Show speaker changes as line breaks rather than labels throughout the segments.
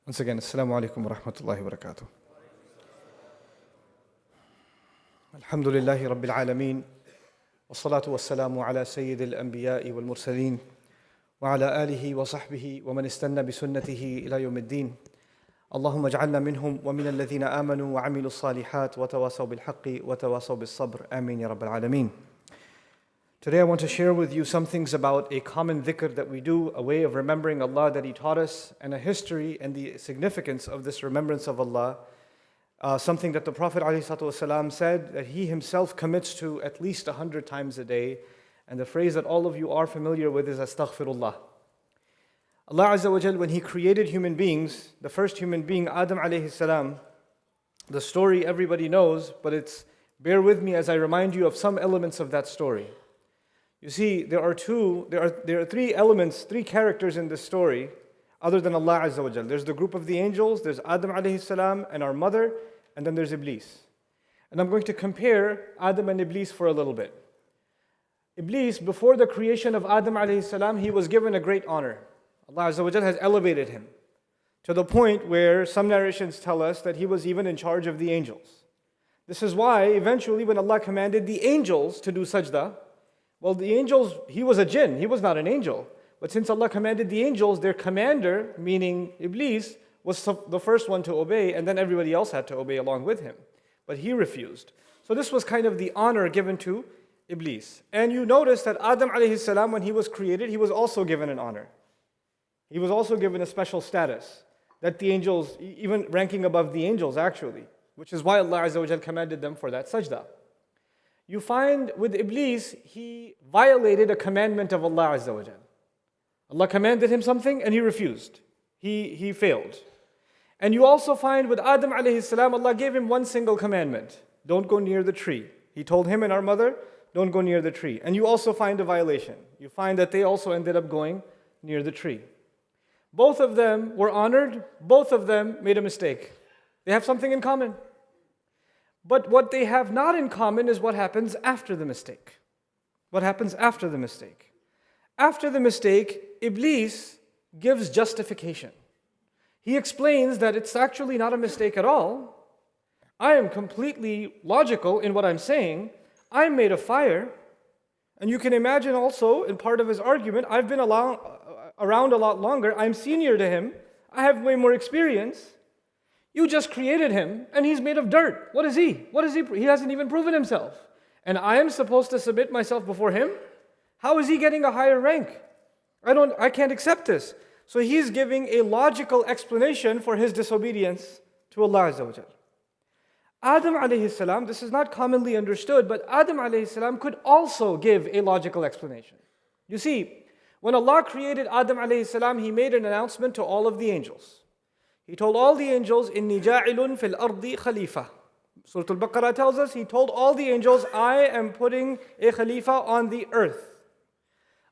Once again, Assalamu alaikum wa rahmatullahi wa barakatuh. Alhamdulillahi Rabbil Alameen. Wassalatu wassalamu ala Sayyidil Anbiya'i wal Mursaleen. Wa ala alihi wa sahbihi wa man istanna bi sunnatihi ila yawmiddin. Allahumma ja'alna minhum wa min alladhina amanu wa amilu salihat wa tawasaw bil haqqi wa tawasaw bis sabr. Ameen ya Rabbil Alameen. Today I want to share with you some things about a common dhikr that we do, a way of remembering Allah that He taught us, and a history and the significance of this remembrance of Allah. Something that the Prophet ﷺ said that he himself commits to at least 100 times a day. And the phrase that all of you are familiar with is astaghfirullah. Allah Azza wa Jal, when He created human beings, the first human being, Adam alayhi salam, the story everybody knows, but bear with me as I remind you of some elements of that story. You see, there are three elements, three characters in this story other than Allah Azza wa Jal. There's the group of the angels, there's Adam alayhi salam and our mother, and then there's Iblees. And I'm going to compare Adam and Iblees for a little bit. Iblees, before the creation of Adam alayhi salam, he was given a great honor. Allah Azza wa Jal has elevated him to the point where some narrations tell us that he was even in charge of the angels. This is why eventually when Allah commanded the angels to do sajda, well, the angels, he was a jinn, he was not an angel. But since Allah commanded the angels, their commander, meaning Iblis, was the first one to obey, and then everybody else had to obey along with him. But he refused. So this was kind of the honor given to Iblis. And you notice that Adam alayhi salam, when he was created, he was also given an honor. He was also given a special status that the angels, even ranking above the angels actually, which is why Allah Azza wa Jal commanded them for that sajda. You find with Iblis, he violated a commandment of Allah Azza wa Jal. Allah commanded him something and he refused. He failed. And you also find with Adam alayhi salam, Allah gave him one single commandment. Don't go near the tree. He told him and our mother, don't go near the tree. And you also find a violation. You find that they also ended up going near the tree. Both of them were honored. Both of them made a mistake. They have something in common. But what they have not in common is what happens after the mistake. What happens after the mistake? After the mistake, Iblis gives justification. He explains that it's actually not a mistake at all. I am completely logical in what I'm saying. I'm made of fire. And you can imagine also, in part of his argument, I've been around a lot longer. I'm senior to him. I have way more experience. You just created him, and he's made of dirt. What is he? He hasn't even proven himself. And I am supposed to submit myself before him? How is he getting a higher rank? I can't accept this. So he's giving a logical explanation for his disobedience to Allah Azza wa Jal. Adam alayhi salam, this is not commonly understood, but Adam alayhi salam could also give a logical explanation. You see, when Allah created Adam alayhi salam, He made an announcement to all of the angels. He told all the angels, إِنِّي جَاعِلٌ فِي الْأَرْضِ خَلِيفَةً. Surah Al-Baqarah tells us, He told all the angels, I am putting a Khalifa on the earth.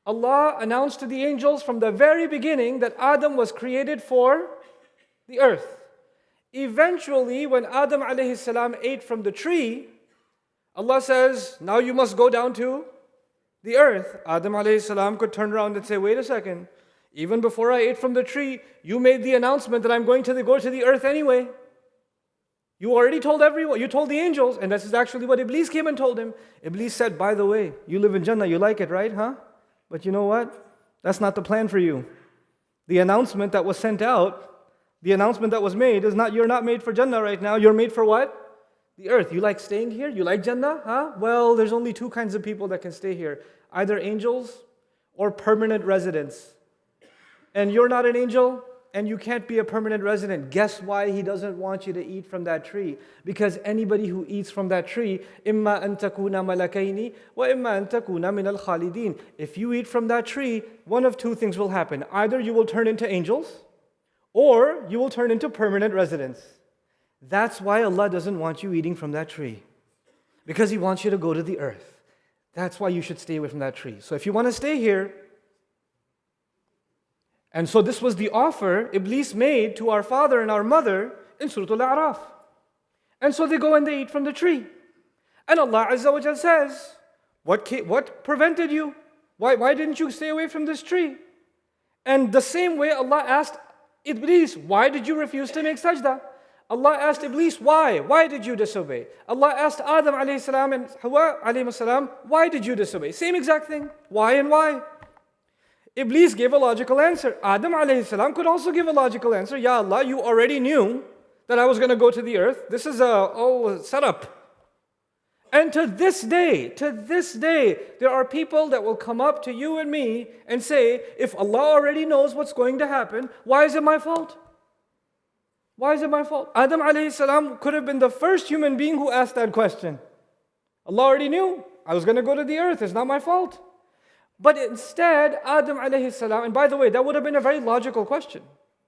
Allah announced to the angels from the very beginning that Adam was created for the earth. Eventually, when Adam alayhi salam ate from the tree, Allah says, now you must go down to the earth. Adam alayhi salam could turn around and say, wait a second. Even before I ate from the tree, you made the announcement that I'm going to go to the earth anyway. You already told everyone, you told the angels, and this is actually what Iblis came and told him. Iblis said, by the way, you live in Jannah, you like it, right? Huh? But you know what? That's not the plan for you. The announcement that was sent out, the announcement that was made is not, you're not made for Jannah right now, you're made for what? The earth. You like staying here? You like Jannah? Huh? Well, there's only two kinds of people that can stay here. Either angels or permanent residents. And you're not an angel, and you can't be a permanent resident. Guess why He doesn't want you to eat from that tree? Because anybody who eats from that tree, إِمَّا أَن تَكُونَ مَلَكَيْنِ وَإِمَّا أَن تَكُونَ مِنَ الْخَالِدِينَ. If you eat from that tree, one of two things will happen. Either you will turn into angels, or you will turn into permanent residents. That's why Allah doesn't want you eating from that tree. Because He wants you to go to the earth. That's why you should stay away from that tree. So if you want to stay here, and so this was the offer Iblis made to our father and our mother in Surah Al-A'raf. And so they go and they eat from the tree. And Allah Azza wa Jal says, what prevented you? Why didn't you stay away from this tree? And the same way Allah asked Iblis, why did you refuse to make sajda? Allah asked Iblis, why? Why did you disobey? Allah asked Adam alayhi salam and Hawa alayhi salam, why did you disobey? Same exact thing. Why and why? Iblis gave a logical answer. Adam alayhi salam could also give a logical answer. Ya Allah, you already knew that I was going to go to the earth. This is all set up. And to this day, there are people that will come up to you and me and say, if Allah already knows what's going to happen, why is it my fault? Why is it my fault? Adam alayhi salam could have been the first human being who asked that question. Allah already knew I was going to go to the earth. It's not my fault. But instead, Adam alayhi salam, and by the way, that would have been a very logical question.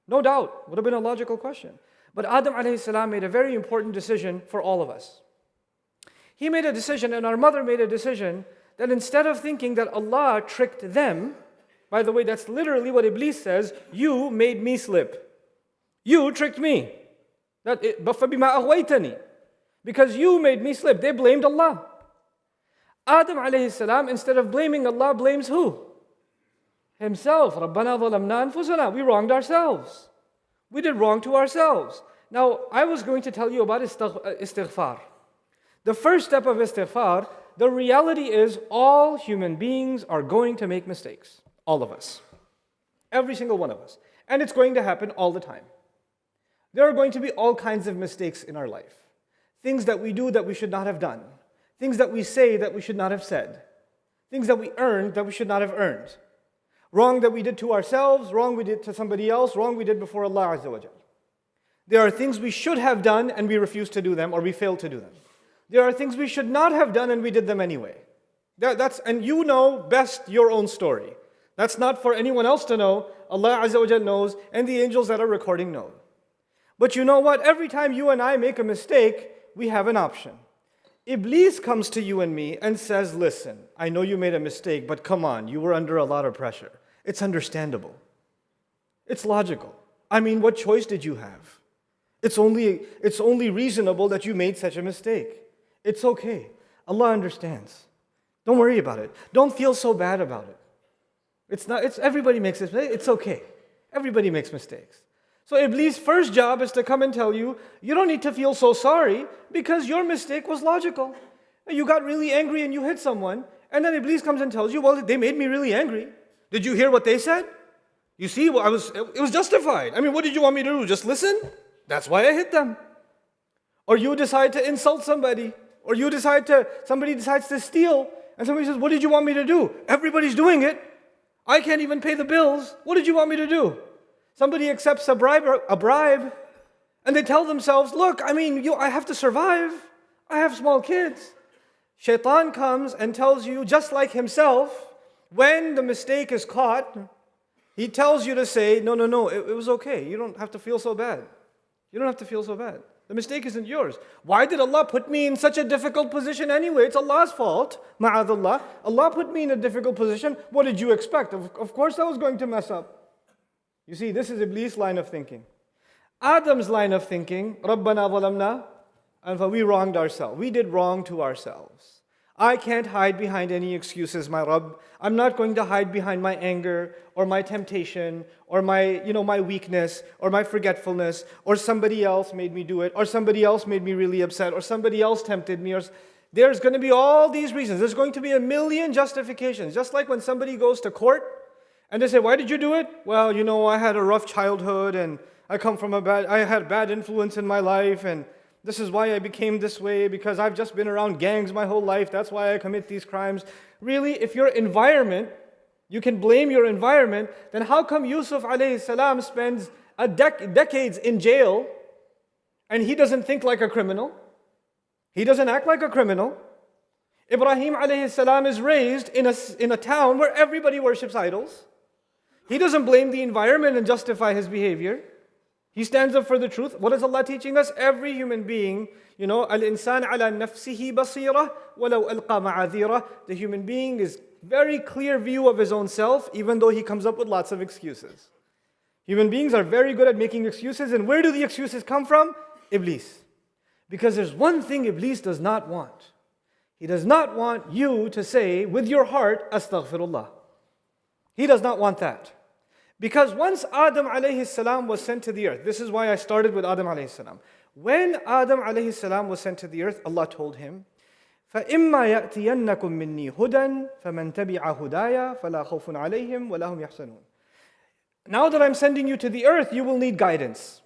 No doubt, would have been a logical question. But Adam alayhi salam made a very important decision for all of us. He made a decision, and our mother made a decision, that instead of thinking that Allah tricked them, by the way, that's literally what Iblis says, you made me slip. You tricked me. فَبِمَا أَغْوَيْتَنِي. Because you made me slip. They blamed Allah. Adam alayhi salam, instead of blaming Allah, blames who? Himself. رَبَّنَا ظَلَمْنَا أَنفُسَنَا. We wronged ourselves. We did wrong to ourselves. Now, I was going to tell you about istighfar. The first step of istighfar, the reality is all human beings are going to make mistakes. All of us. Every single one of us. And it's going to happen all the time. There are going to be all kinds of mistakes in our life. Things that we do that we should not have done. Things that we say that we should not have said. Things that we earned that we should not have earned. Wrong that we did to ourselves, wrong we did to somebody else, wrong we did before Allah Azza wa Jal. There are things we should have done and we refused to do them or we failed to do them. There are things we should not have done and we did them anyway. And you know best your own story. That's not for anyone else to know. Allah Azza wa Jal knows and the angels that are recording know. But you know what? Every time you and I make a mistake, we have an option. Iblis comes to you and me and says, listen, I know you made a mistake, but come on, you were under a lot of pressure. It's understandable. It's logical. I mean, what choice did you have? It's only reasonable that you made such a mistake. It's okay. Allah understands. Don't worry about it. Don't feel so bad about it. Everybody makes mistakes. It's okay. Everybody makes mistakes. So Iblis' first job is to come and tell you, you don't need to feel so sorry because your mistake was logical. You got really angry and you hit someone, and then Iblis comes and tells you, well, they made me really angry. Did you hear what they said? You see, it was justified. I mean, what did you want me to do? Just listen? That's why I hit them. Or you decide to insult somebody. Or somebody decides to steal. And somebody says, what did you want me to do? Everybody's doing it. I can't even pay the bills. What did you want me to do? Somebody accepts a bribe. And they tell themselves, look, I have to survive. I have small kids. Shaitan comes and tells you, just like himself, when the mistake is caught, he tells you to say, no, it was okay. You don't have to feel so bad. You don't have to feel so bad. The mistake isn't yours. Why did Allah put me in such a difficult position anyway? It's Allah's fault. Ma'adallah. Allah put me in a difficult position. What did you expect? Of course I was going to mess up. You see, this is Iblis' line of thinking. Adam's line of thinking, Rabbana zalamna, and we wronged ourselves. We did wrong to ourselves. I can't hide behind any excuses, my Rabb. I'm not going to hide behind my anger or my temptation or my weakness or my forgetfulness or somebody else made me do it or somebody else made me really upset or somebody else tempted me. There's going to be all these reasons. There's going to be a million justifications. Just like when somebody goes to court and they say, why did you do it? Well, I had a rough childhood and I had bad influence in my life and this is why I became this way, because I've just been around gangs my whole life. That's why I commit these crimes. Really, if your environment, you can blame your environment, then how come Yusuf alayhi salam spends decades in jail and he doesn't think like a criminal? He doesn't act like a criminal. Ibrahim alayhi salam is raised in a town where everybody worships idols. He doesn't blame the environment and justify his behavior. He stands up for the truth. What is Allah teaching us? Every human being, al-insan ala nafsihi basira walau alqa ma'adhira. The human being is very clear view of his own self, even though he comes up with lots of excuses. Human beings are very good at making excuses, and where do the excuses come from? Iblis. Because there's one thing Iblis does not want. He does not want you to say with your heart, astaghfirullah. He does not want that. Because once Adam alayhi salam was sent to the earth, this is why I started with Adam alayhi salam. When Adam alayhi salam was sent to the earth, Allah told him, فَإِمَّا يَأْتِيَنَّكُم مِّنِّي هُدًى فَمَن تَبِعَ هُدَايَ فَلَا خَوْفٌ عَلَيْهِمْ وَلَا هُمْ يَحْزَنُونَ. Now that I'm sending you to the earth, you will need guidance.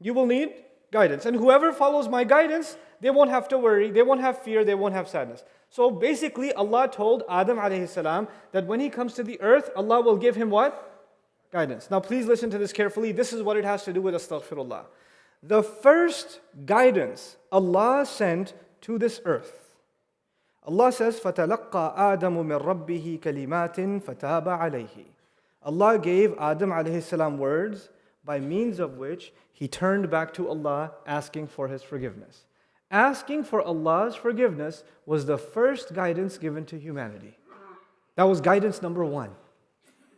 You will need guidance. And whoever follows my guidance, they won't have to worry, they won't have fear, they won't have sadness. So basically, Allah told Adam alayhi salam that when he comes to the earth, Allah will give him what? Guidance. Now please listen to this carefully. This is what it has to do with astaghfirullah. The first guidance Allah sent to this earth. Allah says, فَتَلَقَّى آدَمُ مِنْ رَبِّهِ كَلِمَاتٍ فَتَابَ عَلَيْهِ. Allah gave Adam alayhi salam words by means of which he turned back to Allah asking for his forgiveness. Asking for Allah's forgiveness was the first guidance given to humanity. That was guidance number one.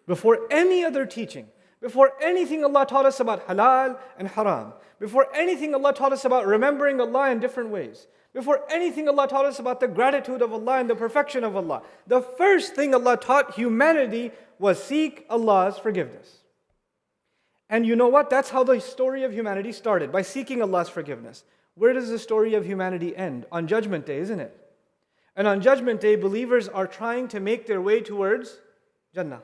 Before any other teaching, before anything Allah taught us about halal and haram, before anything Allah taught us about remembering Allah in different ways, before anything Allah taught us about the gratitude of Allah and the perfection of Allah, the first thing Allah taught humanity was seek Allah's forgiveness. And you know what? That's how the story of humanity started, by seeking Allah's forgiveness. Where does the story of humanity end? On Judgment Day, isn't it? And on Judgment Day, believers are trying to make their way towards Jannah.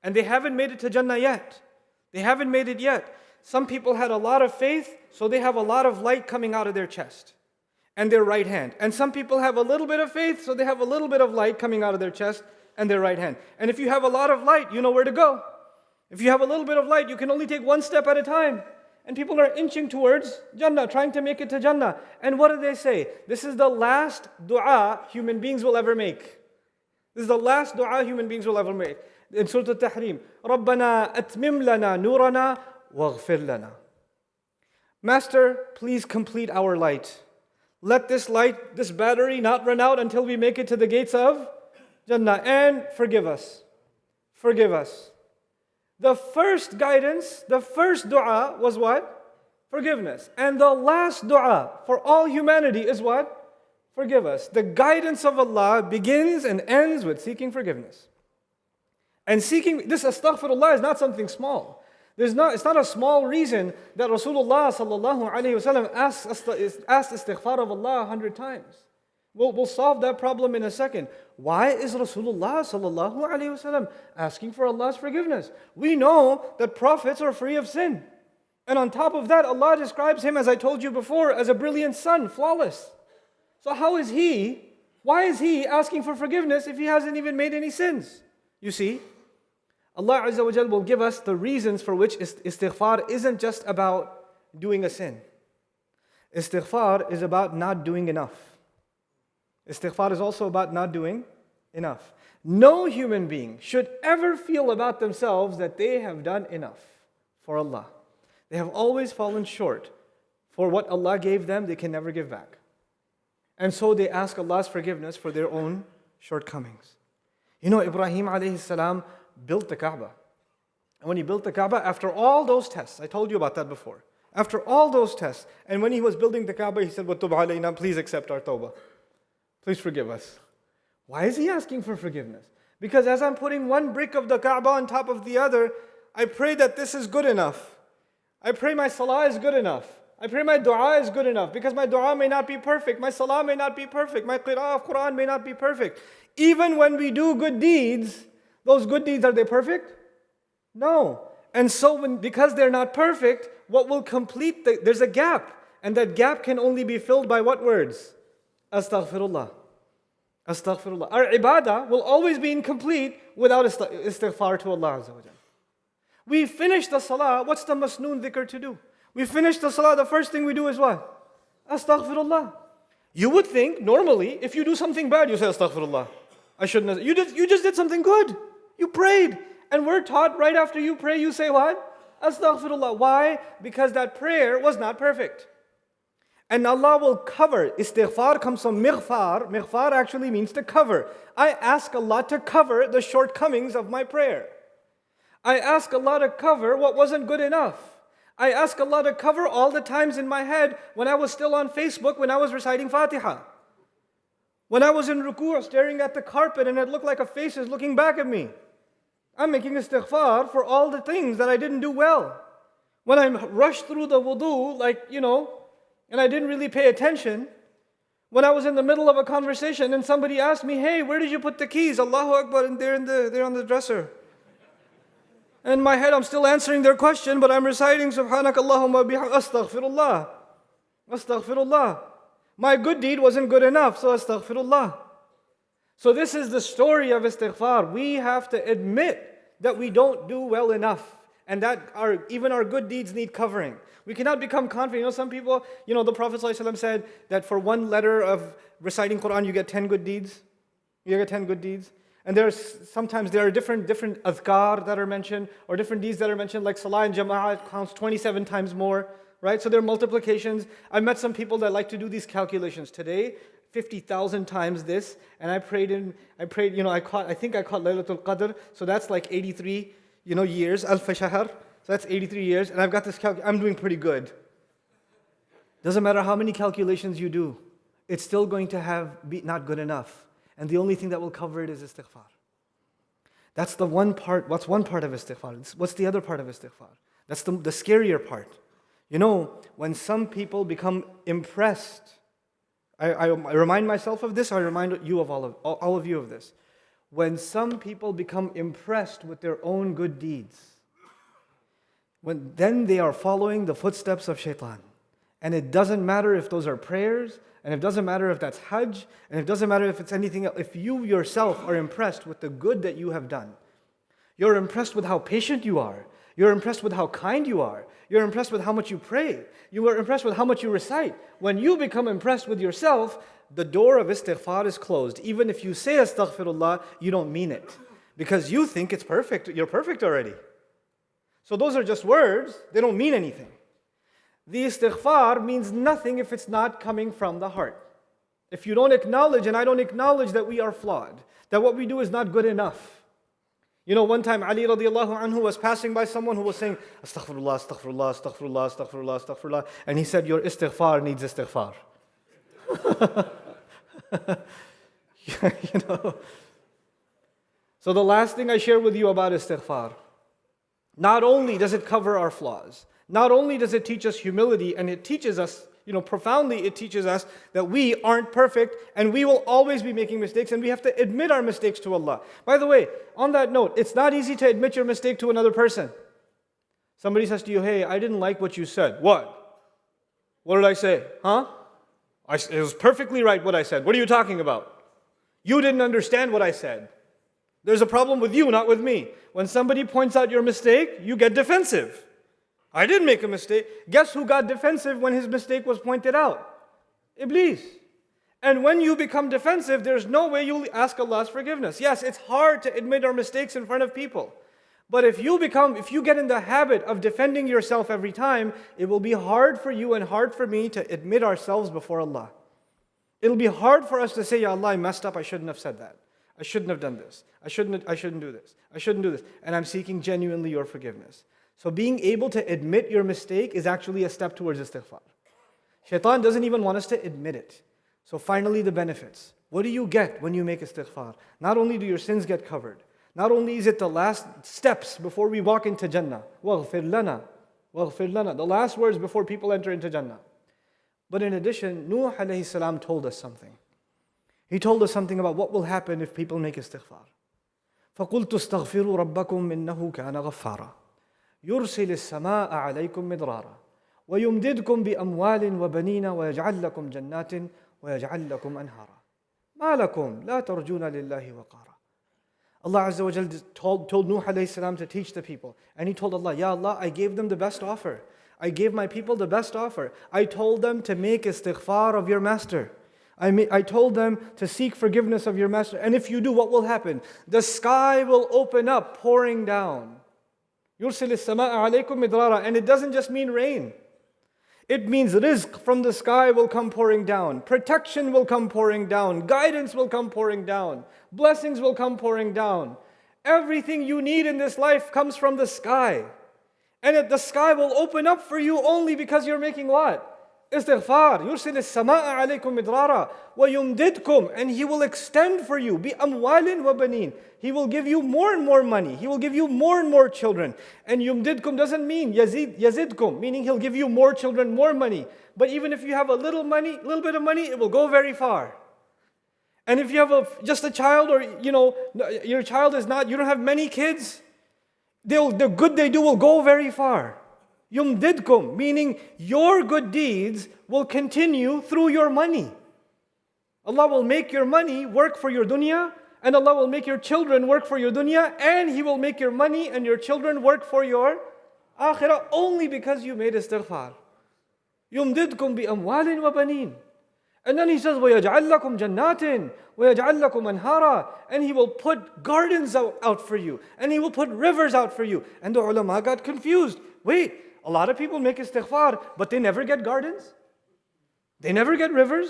And they haven't made it to Jannah yet. They haven't made it yet. Some people had a lot of faith, so they have a lot of light coming out of their chest and their right hand. And some people have a little bit of faith, so they have a little bit of light coming out of their chest and their right hand. And if you have a lot of light, you know where to go. If you have a little bit of light, you can only take one step at a time. And people are inching towards Jannah, trying to make it to Jannah. And what do they say? This is the last dua human beings will ever make. This is the last dua human beings will ever make. In Surah Al-Tahrim, رَبَّنَا أَتْمِمْ لَنَا نُورَنَا وَاغْفِرْ لَنَا. Master, please complete our light. Let this light, this battery not run out until we make it to the gates of Jannah. And forgive us. Forgive us. The first guidance, the first dua was what? Forgiveness. And the last dua for all humanity is what? Forgive us. The guidance of Allah begins and ends with seeking forgiveness. And seeking, this astaghfirullah is not something small. It's not a small reason that Rasulullah sallallahu alayhi wasallam asked istighfar of Allah 100 times. We'll solve that problem in a second. Why is Rasulullah sallallahu alayhi wasallam asking for Allah's forgiveness? We know that prophets are free of sin. And on top of that, Allah describes him, as I told you before, as a brilliant sun, flawless. So why is he asking for forgiveness if he hasn't even made any sins? You see, Allah Azza wa Jal will give us the reasons for which istighfar isn't just about doing a sin. Istighfar is about not doing enough. Istighfar is also about not doing enough. No human being should ever feel about themselves that they have done enough for Allah. They have always fallen short. For what Allah gave them, they can never give back. And so they ask Allah's forgiveness for their own shortcomings. You know, Ibrahim alayhi salam built the Kaaba. And when he built the Kaaba, after all those tests, I told you about that before. After all those tests, and when he was building the Kaaba, he said, وَتُبْ عَلَيْنَا, please accept our Toba. Please forgive us. Why is he asking for forgiveness? Because as I'm putting one brick of the Kaaba on top of the other, I pray that this is good enough. I pray my salah is good enough. I pray my dua is good enough. Because my dua may not be perfect. My salah may not be perfect. My qira'ah of Quran may not be perfect. Even when we do good deeds, those good deeds, are they perfect? No. And so because they're not perfect, what will complete there's a gap. And that gap can only be filled by what words? Astaghfirullah. Astaghfirullah. Our ibadah will always be incomplete without istighfar to Allah Azza wa Jalla. We finish the salah, what's the masnoon dhikr to do? We finish the salah, the first thing we do is what? Astaghfirullah. You would think, normally, if you do something bad, you say astaghfirullah. I shouldn't have. You just did something good. You prayed. And we're taught right after you pray, you say what? Astaghfirullah. Why? Because that prayer was not perfect. And Allah will cover. Istighfar comes from mighfar. Mighfar actually means to cover. I ask Allah to cover the shortcomings of my prayer. I ask Allah to cover what wasn't good enough. I ask Allah to cover all the times in my head when I was still on Facebook, when I was reciting Fatiha. When I was in ruku' staring at the carpet and it looked like a face is looking back at me. I'm making istighfar for all the things that I didn't do well. When I rushed through the wudu, and I didn't really pay attention, when I was in the middle of a conversation and somebody asked me, hey, where did you put the keys? Allahu Akbar, and they're on the dresser. In my head, I'm still answering their question, but I'm reciting Subhanakallahumma astaghfirullah. Astaghfirullah. My good deed wasn't good enough, so astaghfirullah. So this is the story of istighfar. We have to admit that we don't do well enough, and that even our good deeds need covering. We cannot become confident. Some people, the Prophet ﷺ said that for one letter of reciting Quran, you get 10 good deeds. You get 10 good deeds. And sometimes there are different adhkar that are mentioned, or different deeds that are mentioned, like salah and jama'ah counts 27 times more, right? So there are multiplications. I've met some people that like to do these calculations. Today, 50,000 times this, and I think I caught Laylatul Qadr, so that's like 83, years, Alf Shahr, so that's 83 years, and I've got this I'm doing pretty good. Doesn't matter how many calculations you do, it's still going to be not good enough. And the only thing that will cover it is istighfar. That's the one part. What's one part of istighfar? What's the other part of istighfar? That's the scarier part. When some people become impressed, I remind myself of this, I remind you of all of you of this. When some people become impressed with their own good deeds, then they are following the footsteps of shaitan. And it doesn't matter if those are prayers, and it doesn't matter if that's hajj, and it doesn't matter if it's anything else. If you yourself are impressed with the good that you have done, you're impressed with how patient you are, you're impressed with how kind you are, you're impressed with how much you pray, you are impressed with how much you recite. When you become impressed with yourself, the door of istighfar is closed. Even if you say astaghfirullah, you don't mean it, because you think it's perfect, you're perfect already. So those are just words, they don't mean anything. The istighfar means nothing if it's not coming from the heart. If you don't acknowledge, and I don't acknowledge that we are flawed, that what we do is not good enough. One time Ali radiallahu anhu was passing by someone who was saying, astaghfirullah, astaghfirullah, astaghfirullah, astaghfirullah, astaghfirullah, and he said, your istighfar needs istighfar. So the last thing I share with you about istighfar, not only does it cover our flaws, not only does it teach us humility, and it teaches us, profoundly it teaches us that we aren't perfect and we will always be making mistakes, and we have to admit our mistakes to Allah. By the way, on that note, it's not easy to admit your mistake to another person. Somebody says to you, hey, I didn't like what you said. What? What did I say? Huh? It was perfectly right what I said. What are you talking about? You didn't understand what I said. There's a problem with you, not with me. When somebody points out your mistake, you get defensive. I didn't make a mistake. Guess who got defensive when his mistake was pointed out? Iblees. And when you become defensive, there's no way you'll ask Allah's forgiveness. Yes, it's hard to admit our mistakes in front of people. But if you get in the habit of defending yourself every time, it will be hard for you and hard for me to admit ourselves before Allah. It'll be hard for us to say, Ya Allah, I messed up, I shouldn't have said that. I shouldn't have done this. I shouldn't do this. I shouldn't do this. And I'm seeking genuinely your forgiveness. So being able to admit your mistake is actually a step towards istighfar. Shaitan doesn't even want us to admit it. So finally, the benefits. What do you get when you make istighfar? Not only do your sins get covered, not only is it the last steps before we walk into Jannah, وَاغْفِرْ لَنَا, وَاغْفِرْ لَنَا, the last words before people enter into Jannah. But in addition, Nuh alayhi salam told us something. He told us something about what will happen if people make istighfar. فَقُلْتُ اسْتَغْفِرُوا رَبَّكُمْ إِنَّهُ كَانَ غَفَّارًا يُرْسِلِ السَّمَاءَ عَلَيْكُمْ مِدْرَارًا وَيُمْدِدْكُمْ بِأَمْوَالٍ وَبَنِينَ وَيَجْعَلْ لَكُمْ جَنَّاتٍ وَيَجْعَلْ لَكُمْ أَنْهَارًا مَا لَكُمْ لَا تَرْجُونَ لِلَّهِ وَقَارًا. Allah Azza wa Jal told Nuh alayhi salam to teach the people. And he told Allah, Ya Allah, I gave them the best offer. I gave my people the best offer. I told them to make istighfar of your master. I told them to seek forgiveness of your master. And if you do, what will happen? The sky will open up, pouring down. يُرْسِلِ السَّمَاءَ عَلَيْكُمْ مِدْرَارًا. And it doesn't just mean rain. It means rizq from the sky will come pouring down. Protection will come pouring down. Guidance will come pouring down. Blessings will come pouring down. Everything you need in this life comes from the sky. And the sky will open up for you only because you're making what? Istighfar. يُرْسِلِ السَّمَاءَ عَلَيْكُمْ مِدْرَارًا وَيُمْدِدْكُمْ. And He will extend for you. بِأَمْوَالٍ وَبَنِينَ. He will give you more and more money. He will give you more and more children. And yumdidkum doesn't mean yazidkum, meaning He'll give you more children, more money. But even if you have a little bit of money, it will go very far. And if you have just a child, or your child is not, you don't have many kids, the good they do will go very far. Yumdidkum, meaning your good deeds will continue through your money. Allah will make your money work for your dunya, and Allah will make your children work for your dunya, and He will make your money and your children work for your akhirah, only because you made istighfar. Yumdidkum bi amwalin wa banin. And then He says, وَيَجْعَلْ لَكُمْ جَنَّاتٍ وَيَجْعَلْ لَكُمْ أَنْهَارًا. And He will put gardens out for you, and He will put rivers out for you. And the ulama got confused. Wait, a lot of people make istighfar, but they never get gardens? They never get rivers?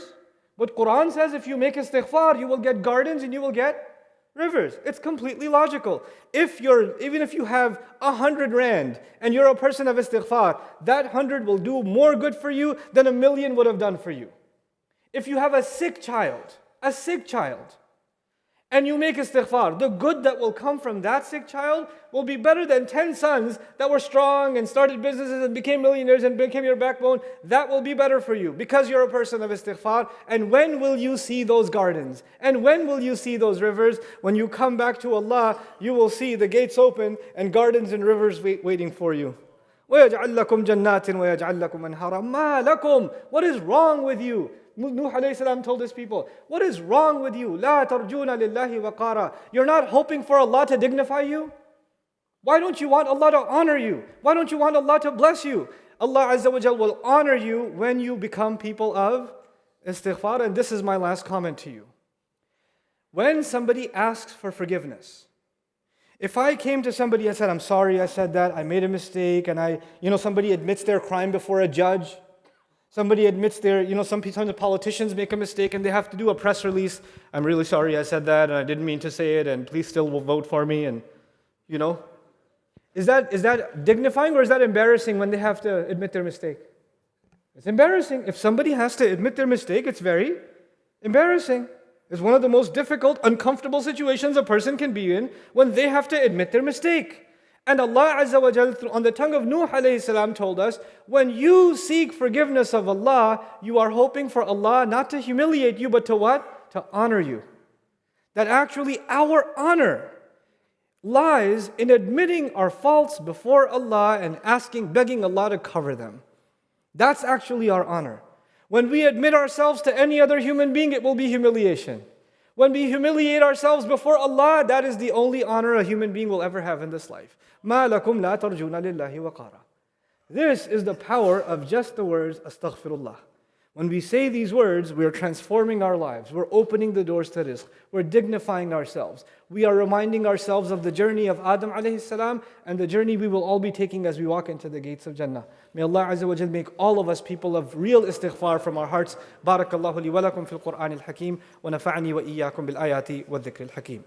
But Quran says if you make istighfar, you will get gardens and you will get rivers. It's completely logical. Even if you have 100 rand and you're a person of istighfar, that 100 will do more good for you than 1,000,000 would have done for you. If you have a sick child, and you make istighfar, the good that will come from that sick child will be better than 10 sons that were strong and started businesses and became millionaires and became your backbone. That will be better for you because you're a person of istighfar. And when will you see those gardens? And when will you see those rivers? When you come back to Allah, you will see the gates open and gardens and rivers waiting for you. وَيَجْعَلْ لَكُمْ جَنَّاتٍ وَيَجْعَلْ لَكُمْ أَنْهَارًا مَا لَكُمْ. What is wrong with you? Nuh alayhi salam told his people, what is wrong with you? لَا تَرْجُونَ لِلَّهِ وَقَارًا. You're not hoping for Allah to dignify you? Why don't you want Allah to honor you? Why don't you want Allah to bless you? Allah Azza wa Jal will honor you when you become people of istighfar. And this is my last comment to you. When somebody asks for forgiveness, if I came to somebody and said, I'm sorry I said that, I made a mistake, and somebody admits their crime before a judge, somebody admits sometimes the politicians make a mistake and they have to do a press release. I'm really sorry I said that and I didn't mean to say it and please still vote for me. And is that dignifying or is that embarrassing when they have to admit their mistake? It's embarrassing. If somebody has to admit their mistake, it's very embarrassing. It's one of the most difficult, uncomfortable situations a person can be in when they have to admit their mistake. And Allah Azza wa Jal on the tongue of Nuh alayhi salam told us, when you seek forgiveness of Allah, you are hoping for Allah not to humiliate you, but to what? To honor you. That actually our honor lies in admitting our faults before Allah and begging Allah to cover them. That's actually our honor. When we admit ourselves to any other human being, it will be humiliation. When we humiliate ourselves before Allah, that is the only honor a human being will ever have in this life. مَا لَكُمْ لَا تَرْجُونَ لِلَّهِ وَقَارًا. This is the power of just the words astaghfirullah. When we say these words, we are transforming our lives. We're opening the doors to rizq. We're dignifying ourselves. We are reminding ourselves of the journey of Adam alayhi salam and the journey we will all be taking as we walk into the gates of Jannah. May Allah Azza wa Jal make all of us people of real istighfar from our hearts. Barakallahu li wa lakum fil Qur'an al-Hakim wa nafa'ani wa iyyakum bil ayati wa dhikr al-Hakim.